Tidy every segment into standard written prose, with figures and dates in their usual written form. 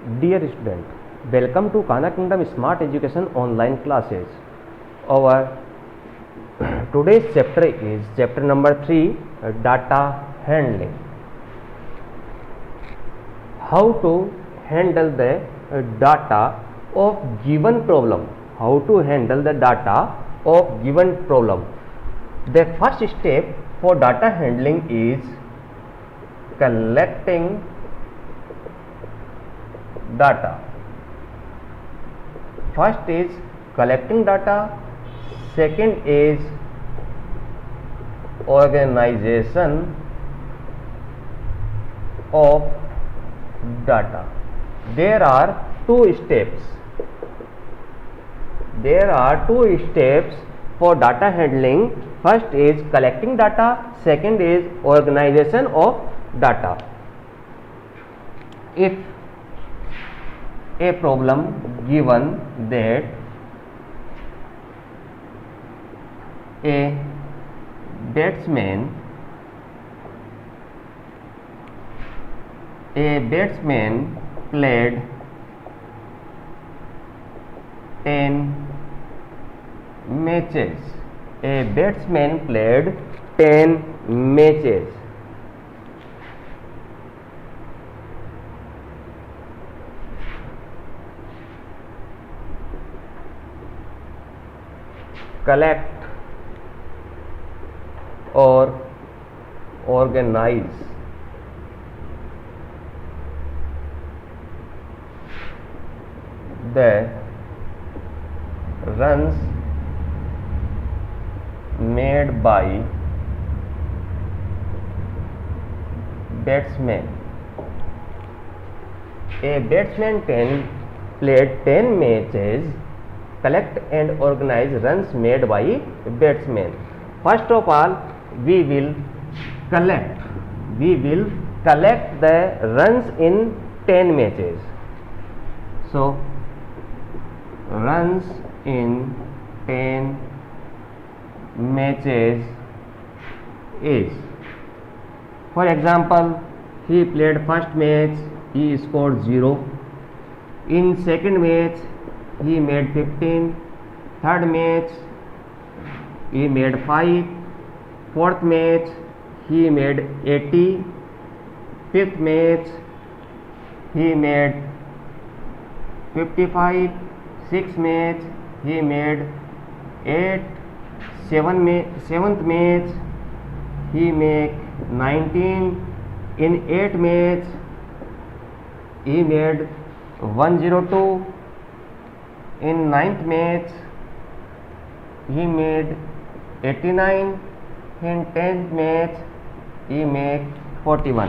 Dear student, welcome to Kana Kingdom Smart Education online classes. Our today's chapter is chapter number 3, data handling. How to handle the data of given problem. How to handle the data of given problem. The first step for data handling is collecting data. First is collecting data, second is organization of data. There are two steps. For data handling. First is collecting data, second is organization of data. If a problem given that a batsman played 10 matches. A batsman played 10 matches. Collect or organize the runs made by batsman. A batsman played 10 matches. Collect and organize runs made by batsman. First of all, we will collect the runs in 10 matches. So runs in 10 matches is, for example, he played first match, he scored 0. In second match he made 15, third match he made 5, fourth match he made 80, fifth match he made 55, sixth match he made 8, seventh match he made 19, in 8th match he made 102, in 9th match he made 89, in 10th match he made 41.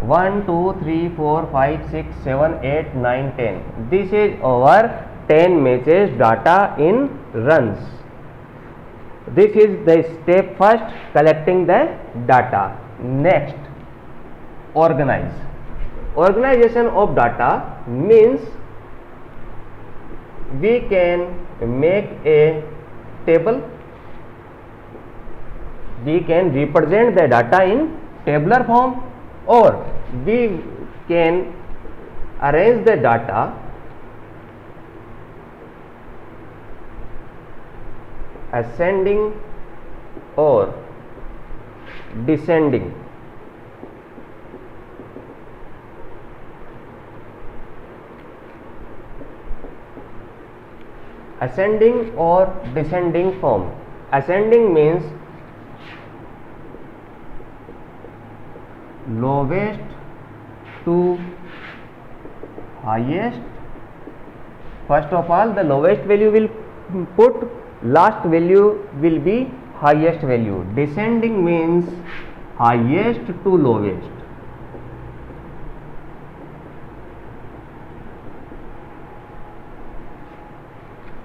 1, 2, 3, 4, 5, 6, 7, 8, 9, 10. This is our 10 matches data in runs. This is the step first, collecting the data. Next, organize. Organization of data means we can make a table. We can represent the data in tabular form, or we can arrange the data ascending or descending. Ascending or descending form. Ascending means lowest to highest. First of all, the lowest value will put, last value will be highest value. Descending means highest to lowest.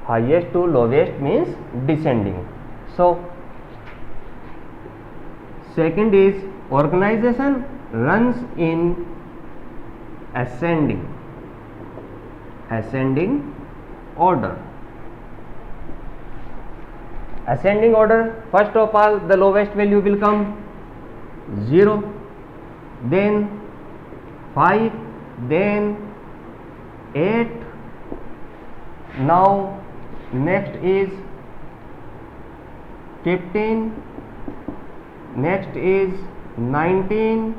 Highest to lowest means descending. So second is organization runs in ascending order. Ascending order, first of all the lowest value will come 0, then 5, then 8. Now next is 15, next is 19,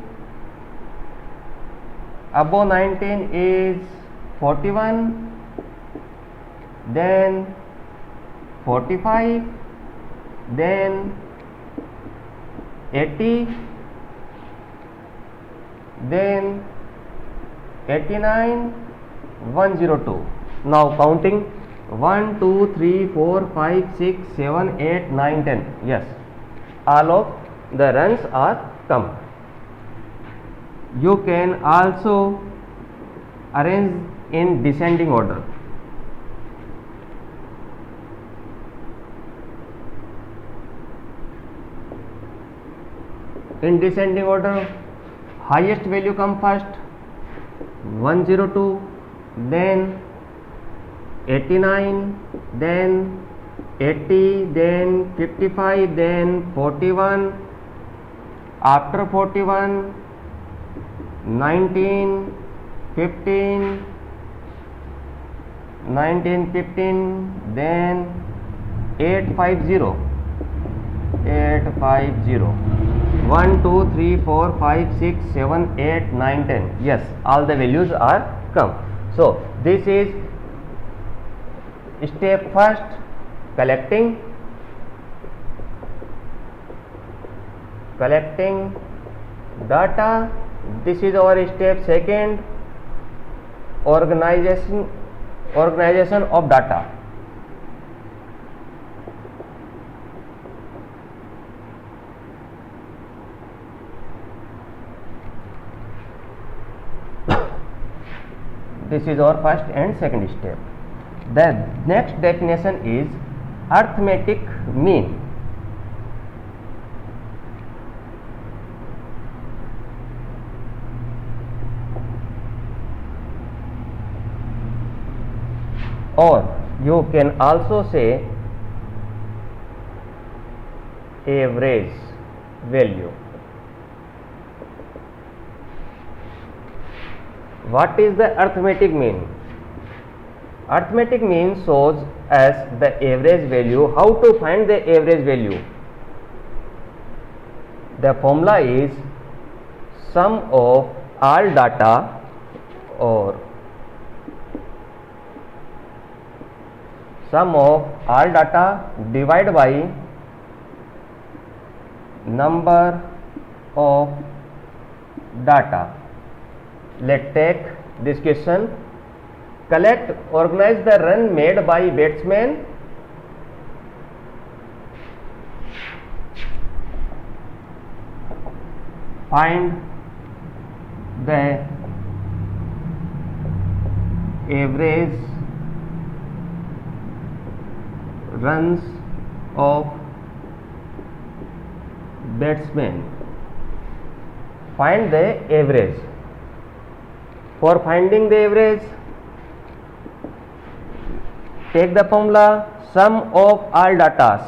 above 19 is 41, then 45, then 80, then 89, 102. Now counting 1, 2, 3, 4, 5, 6, 7, 8, 9, 10. Yes, all of the runs are come. You can also arrange in descending order. In descending order, highest value come first, 102, then 89, then 80, then 55, then 41, after 41, 19, 15, 19, 15, then 850, 1, 2, 3, 4, 5, 6, 7, 8, 9, 10. Yes, all the values are come. So this is step first, collecting data. This is our step second, organization of data. This is our first and second step. The next definition is arithmetic mean. Or you can also say average value. What is the arithmetic mean? Arithmetic mean shows as the average value. How to find the average value? The formula is sum of all data, or sum of all data divided by number of data. Let's take this question. Collect, organize the run made by batsman. Find the average runs of batsman. Find the average. For finding the average, take the formula sum of all data.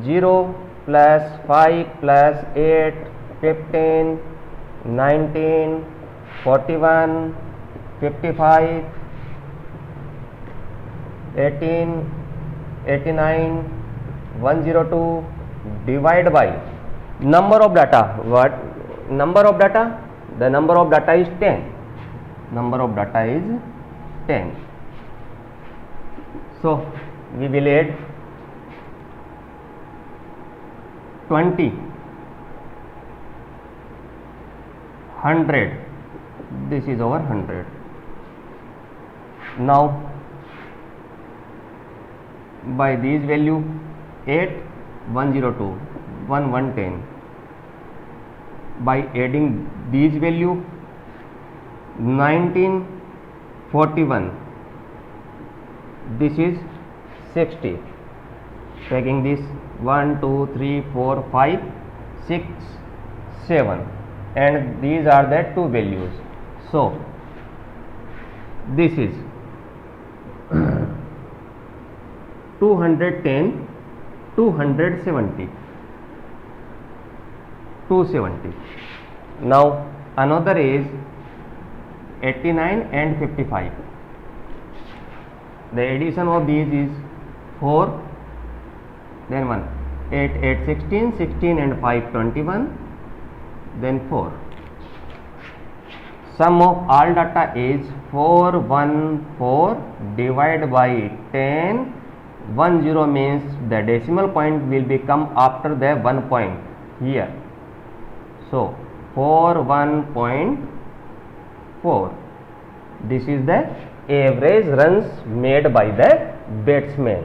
0 plus 5 plus 8, 15, 19, 41, 55, 18, 89, 102 divided by number of data. What number of data? The number of data is 10. Number of data is 10. So we will add 20, 100. This is our 100. Now by these value 8, 102, 110. By adding these value 19, 41. This is 60. Taking this 1, 2, 3, 4, 5, 6, 7, and these are the two values. So this is 210, 270, 270. Now another is 89 and 55. The addition of these is 4, then 1, 8, 8, 16, 16 and 5, 21, then 4. Sum of all data is 414 divided by 10. 10 means the decimal point will become after the 1 point here. So 41.4. This is the average runs made by the batsman.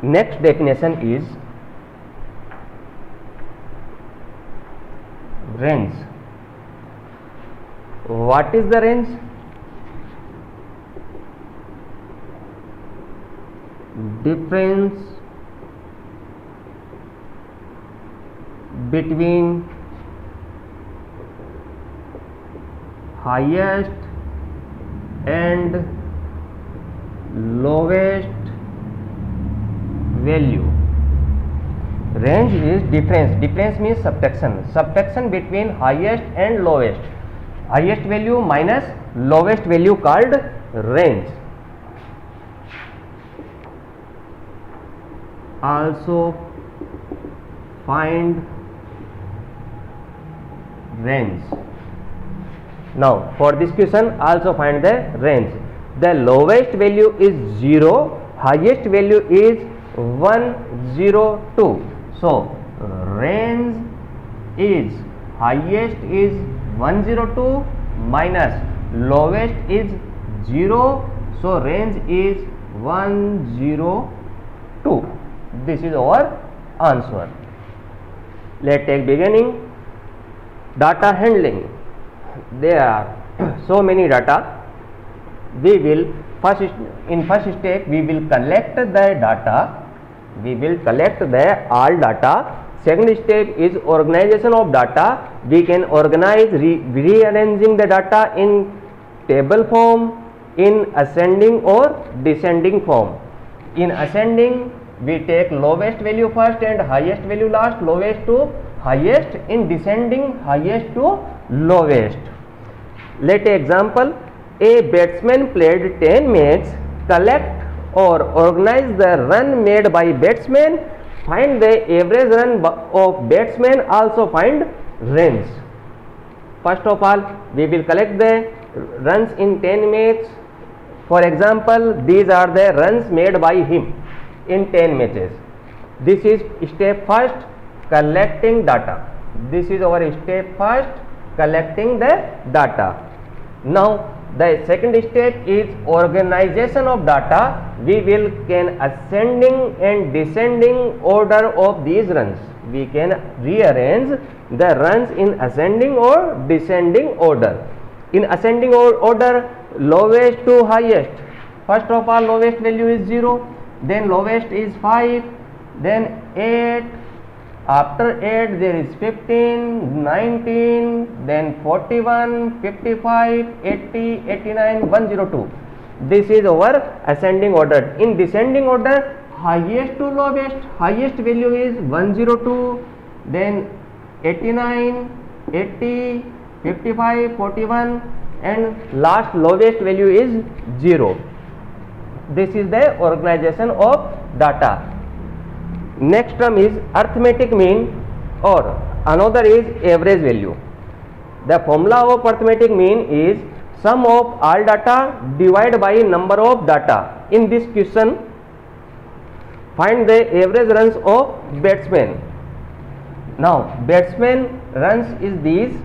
Next definition is range. What is the range? Difference between highest and lowest value. Range is difference. Difference means subtraction. Subtraction between highest and lowest. Highest value minus lowest value called range. Also find range. Now for this question also find the range. The lowest value is 0, highest value is 102. So range is highest is 102 minus lowest is 0, so range is 102. This is our answer. Let's take beginning. Data handling. There are so many data. We will first step we will collect the data. We will collect the all data. Second step is organization of data. We can organize rearranging the data in table form, in ascending or descending form. In ascending, we take lowest value first and highest value last, lowest to highest. In descending, highest to lowest. Let example, a batsman played 10 matches. Collect or organize the run made by batsman. Find the average run of batsman. Also find range. First of all, we will collect the runs in 10 matches. For example, these are the runs made by him in 10 matches. This is step first, collecting data. This is our step first, collecting the data. Now the second step is organization of data. We will can ascending and descending order of these runs. We can rearrange the runs in ascending or descending order. In ascending order, lowest to highest. First of all, lowest value is 0, then lowest is 5, then 8, after 8 there is 15, 19, then 41, 55, 80, 89, 102. This is our ascending order. In descending order, highest to lowest, highest value is 102, then 89, 80, 55, 41 and last lowest value is 0. This is the organization of data. Next term is arithmetic mean or another is average value. The formula of arithmetic mean is sum of all data divided by number of data. In this question, find the average runs of batsman. Now batsman runs is these.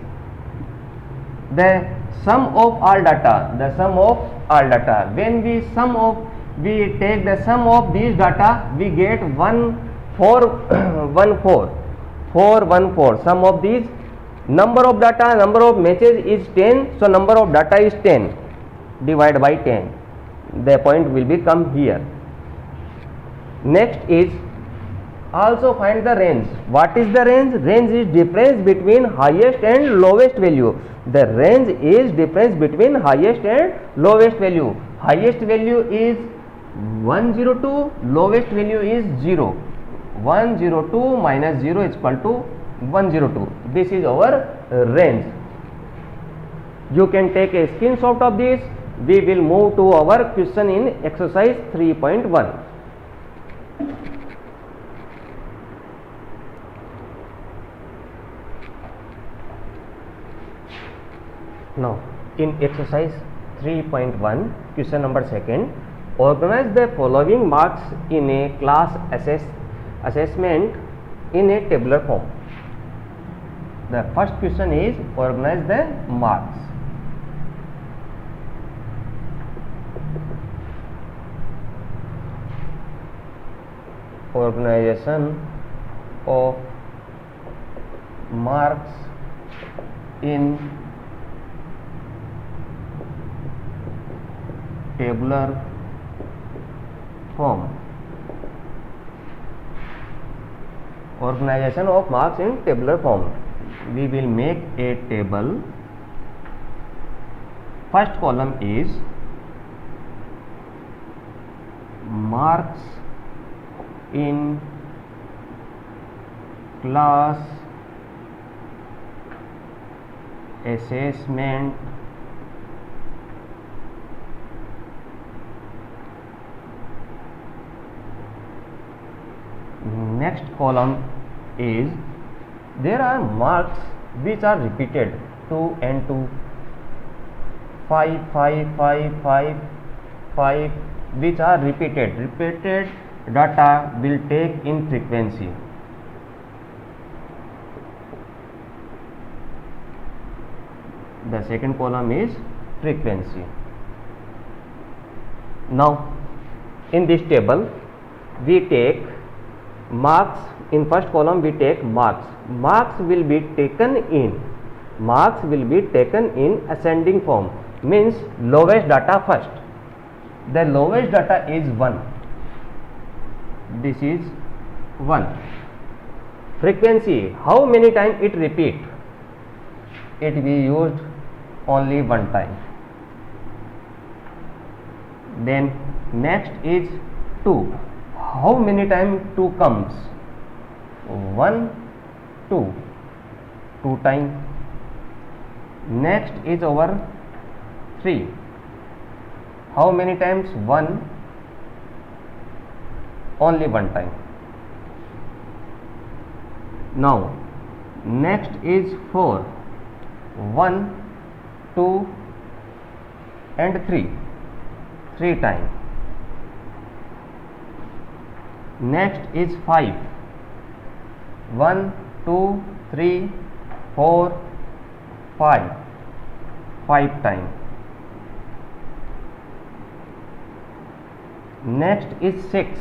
The sum of all data. The sum of all data. When we take the sum of these data, we get 414. Sum of these, number of data, number of matches is 10. So number of data is 10 divided by 10. The point will become here. Next is also find the range. What is the range? Range is difference between highest and lowest value. The range is difference between highest and lowest value. Highest value is 102, lowest value is 0. 102 minus 0 is equal to 102. This is our range. You can take a screenshot of this. We will move to our question in exercise 3.1. Now, in exercise 3.1, question number 2, organize the following marks in a class assessment in a tabular form. The first question is organize the marks. Organization of marks in tabular form. Organization of marks in tabular form. We will make a table. First column is marks in class assessment next column is there are marks which are repeated 2 and 2, 5, 5, 5, 5, 5 which are repeated data will take in frequency. The second column is frequency. Now in this table we take marks. In first column we take marks. Marks will be taken in ascending form, means lowest data first. The lowest data is 1. This is 1. Frequency, how many times it repeat? It will be used only one time. Then next is 2. How many times 2 comes? 1, 2, 2 times. Next is our 3. How many times? 1, only one time. Now next is 4. 1, 2 and 3. 3 times. Next is 5. 1, 2, 3, 4, 5. 5 times. Next is 6.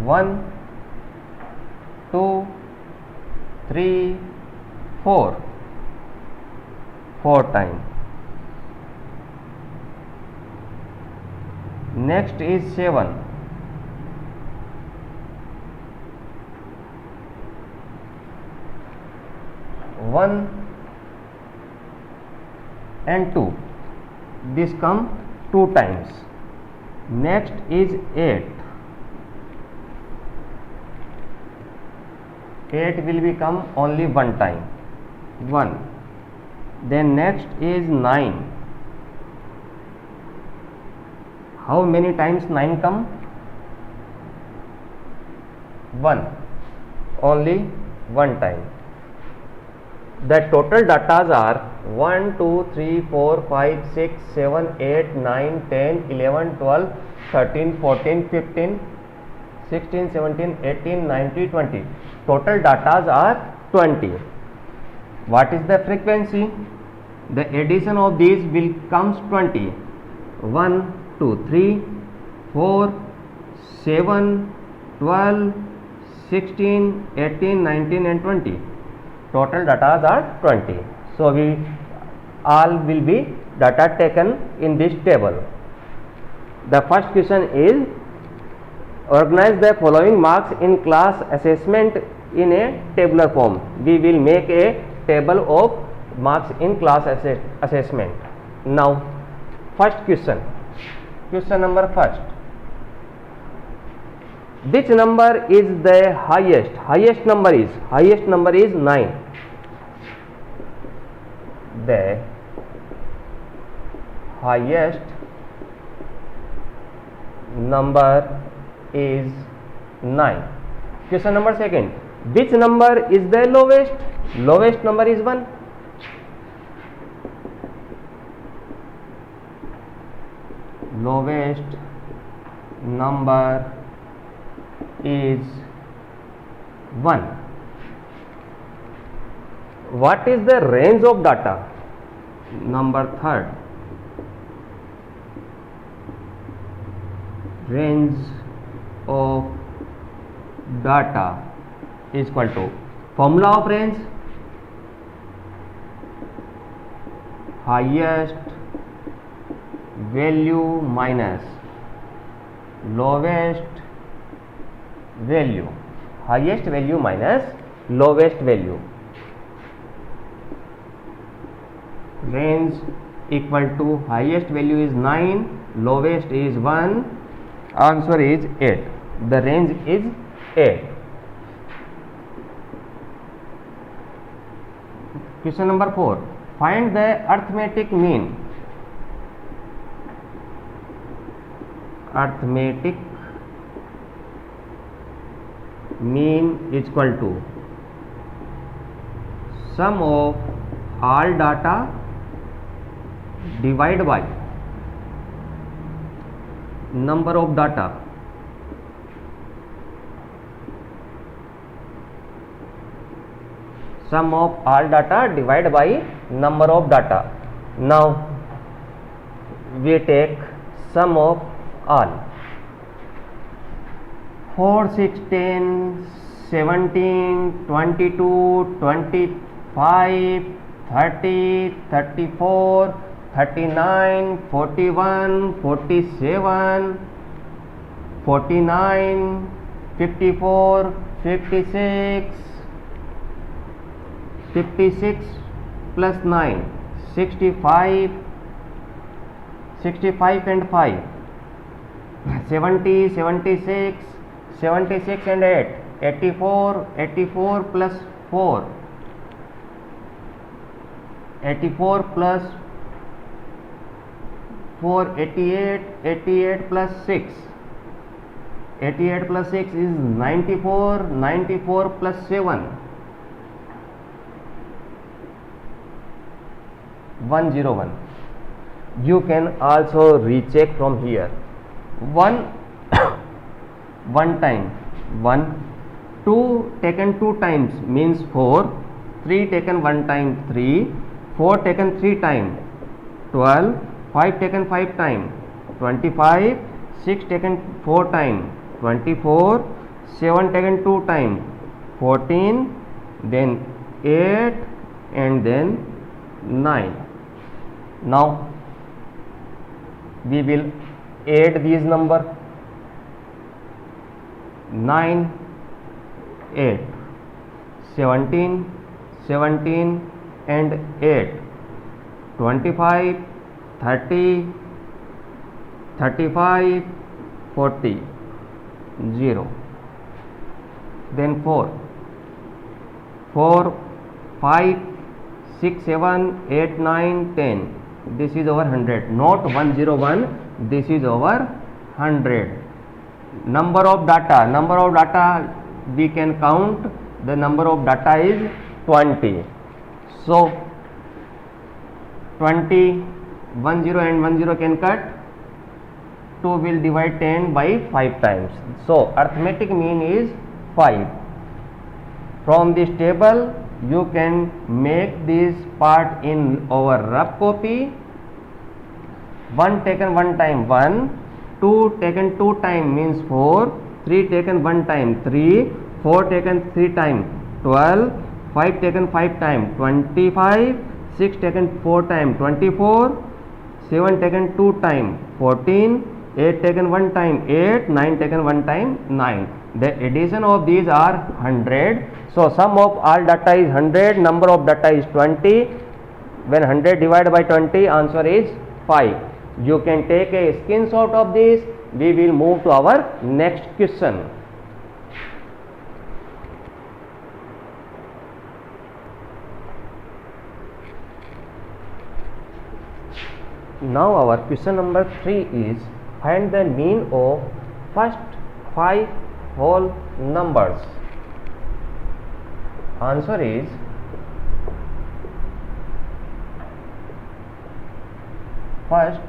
1, 2, 3, 4. 4 times. Next is 7. 1 and 2. This come 2 times. Next is 8. 8 will become only one time. 1. Then next is 9. How many times 9 come? 1. Only one time. The total datas are 1, 2, 3, 4, 5, 6, 7, 8, 9, 10, 11, 12, 13, 14, 15, 16, 17, 18, 19, 20. Total datas are 20. What is the frequency? The addition of these will comes 20. 1, 2, 3, 4, 7, 12, 16, 18, 19 and 20. Total data are 20. So we all will be data taken in this table. The first question is organize the following marks in class assessment in a tabular form. We will make a table of marks in class assessment. Now first question number first. Which number is the highest? Highest number is 9. The highest number is 9. Question number second, which number is the lowest? Lowest number is 1. Lowest number is 1. What is the range of data? Number third, range of data is equal to formula of range, highest value minus lowest value, highest value minus lowest value. Range equal to highest value is 9, lowest is 1, answer is 8. The range is 8. Question number 4, find the arithmetic mean. Arithmetic mean is equal to sum of all data divide by number of data. Sum of all data divided by number of data. Now we take sum of all. 4, 6, 10, 17, 22, 25, 30, 34, 39, 41, 47, 49, 54, 56, 56 plus 9, 65, 65 and 5, 70, 76, 76 and 8, 84, 84 plus 4, 84 plus 4, 88, 88 plus 6, 88 plus 6 is 94, 94 plus 7, 101. You can also recheck from here. 1 one time 1, 2 taken 2 times means 4, 3 taken 1 time 3, 4 taken 3 time 12, 5 taken 5 time 25, 6 taken 4 time 24, 7 taken 2 time 14, then 8 and then 9. Now we will add these number. 9, 8, 17, 17 and 8, 25, 30, 35, 40, 0. Then 4, 5, 6, 7, 8, 9, 10. This is over 100, not 101. This is over 100. Number of data we can count. The number of data is 20. So 20, 10 and 10 can cut. 2 will divide 10 by 5 times. So arithmetic mean is 5. From this table you can make this part in our rough copy. 1 taken 1 time 1, 2 taken 2 time means 4, 3 taken 1 time 3, 4 taken 3 time 12, 5 taken 5 time 25, 6 taken 4 time 24, 7 taken 2 time 14, 8 taken 1 time 8, 9 taken 1 time 9. The addition of these are 100. So sum of all data is 100, number of data is 20. When 100 divided by 20, answer is 5. You can take a screenshot of this. We will move to our next question. Now our question number 3 is find the mean of first 5 whole numbers. Answer is first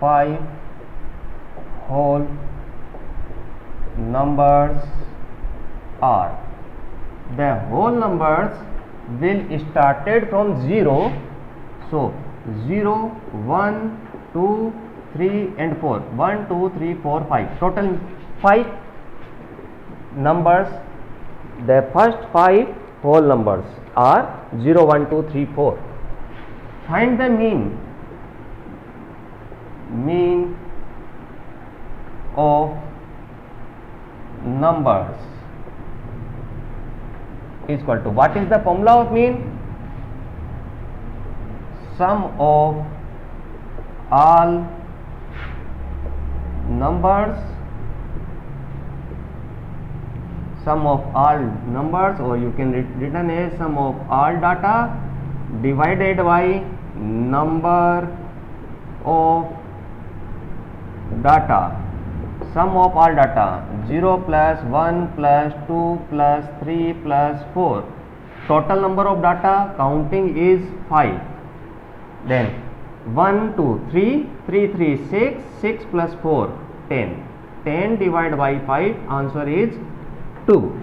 5 whole numbers are, the whole numbers will started from 0, so 0 1 2 3 and 4, 1 2 3 4 5, total 5 numbers. The first 5 whole numbers are 0 1 2 3 4. Find the mean of numbers is equal to, what is the formula of mean? Sum of all numbers, or you can written as sum of all data divided by number of data. Sum of all data 0 plus 1 plus 2 plus 3 plus 4. Total number of data counting is 5. Then 1 2 3 3 3 6, 6 plus 4 10. 10 divided by 5, answer is 2.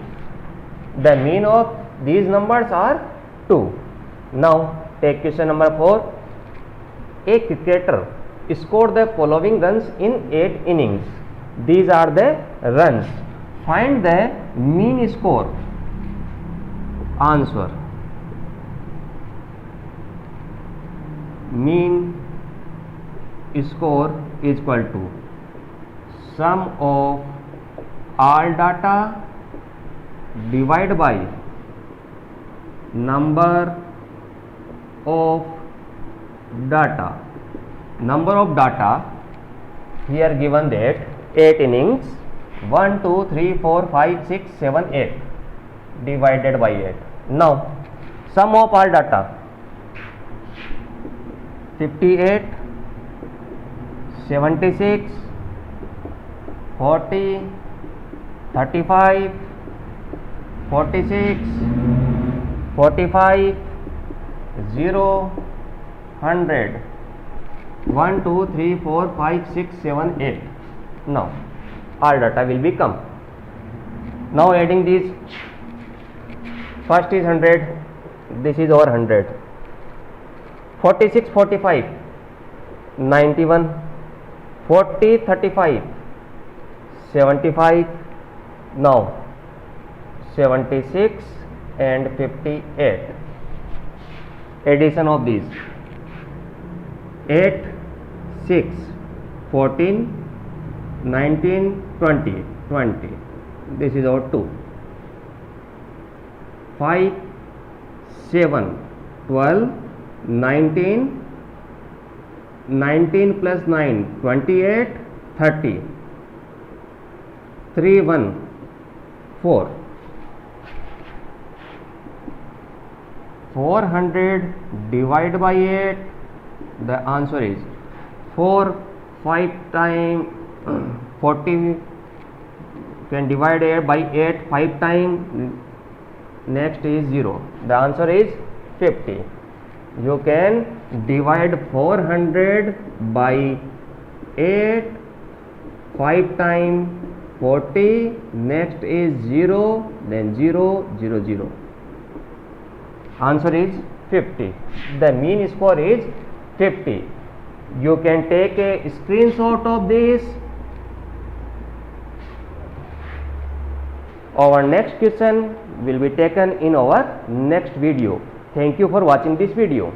The mean of these numbers are 2. Now take question number 4. A cricketer scored the following runs in 8 innings. These are the runs. Find the mean score. Answer: mean score is equal to sum of all data divided by number of data. Number of data here given that 8 innings, 1 2 3 4 5 6 7 8 divided by 8. Now sum of all data 58 76 40 35 46 45 0 100 1 2 3 4 5 6 7 8. Now all data will become, now adding these, first is 100, this is over 100, 46 45 91, 40 35 75, now 76 and 58. Addition of these 8 6 14 19 20 20, this is our 2, 5 7 12 19 19 plus 9 28 30, 3 1 4, 400 divided by 8, the answer is 4 5 times 40, can divide it by 8 5 times, next is 0, the answer is 50. You can divide 400 by 8 5 times 40, next is 0, then 0 0 0, answer is 50. The mean score is 50. You can take a screenshot of this. Our next question will be taken in our next video. Thank you for watching this video.